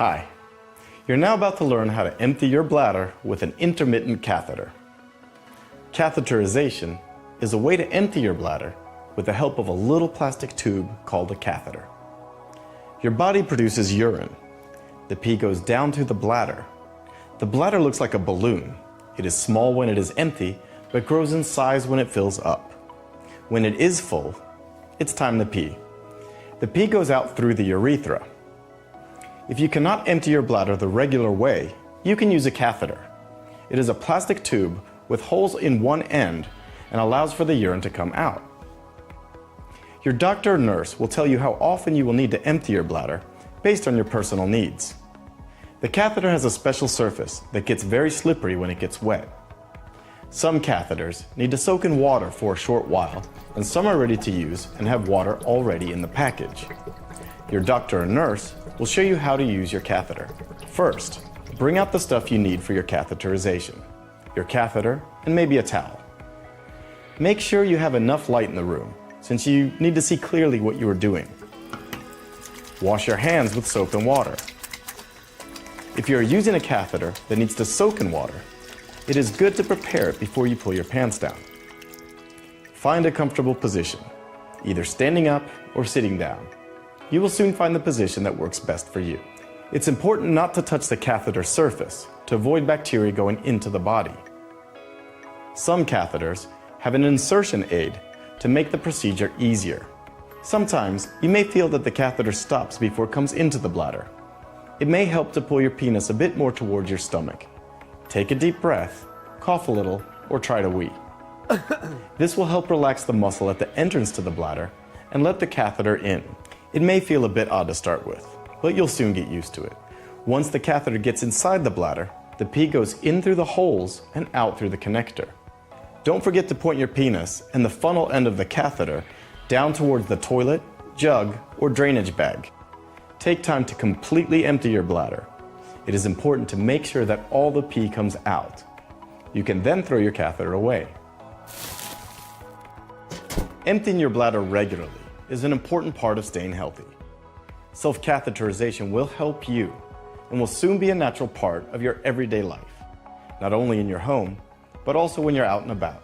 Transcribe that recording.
Hi. You're now about to learn how to empty your bladder with an intermittent catheter. Catheterization is a way to empty your bladder with the help of a little plastic tube called a catheter. Your body produces urine. The pee goes down through the bladder. The bladder looks like a balloon. It is small when it is empty, but grows in size when it fills up. When it is full, it's time to pee. The pee goes out through the urethra. If you cannot empty your bladder the regular way, you can use a catheter. It is a plastic tube with holes in one end and allows for the urine to come out. Your doctor or nurse will tell you how often you will need to empty your bladder based on your personal needs. The catheter has a special surface that gets very slippery when it gets wet. Some catheters need to soak in water for a short while, and some are ready to use and have water already in the package. Your doctor or nurse will show you how to use your catheter. First, bring out the stuff you need for your catheterization. Your catheter and maybe a towel. Make sure you have enough light in the room, since you need to see clearly what you are doing. Wash your hands with soap and water. If you are using a catheter that needs to soak in water, it is good to prepare it before you pull your pants down. Find a comfortable position, either standing up or sitting down. You will soon find the position that works best for you. It's important not to touch the catheter surface to avoid bacteria going into the body. Some catheters have an insertion aid to make the procedure easier. Sometimes you may feel that the catheter stops before it comes into the bladder. It may help to pull your penis a bit more towards your stomach. Take a deep breath, cough a little, or try to wee. This will help relax the muscle at the entrance to the bladder and let the catheter in. It may feel a bit odd to start with, but you'll soon get used to it. Once the catheter gets inside the bladder, the pee goes in through the holes and out through the connector. Don't forget to point your penis and the funnel end of the catheter down towards the toilet, jug, or drainage bag. Take time to completely empty your bladder. It is important to make sure that all the pee comes out. You can then throw your catheter away. Emptying your bladder regularly is an important part of staying healthy. Self-catheterization will help you and will soon be a natural part of your everyday life, not only in your home, but also when you're out and about.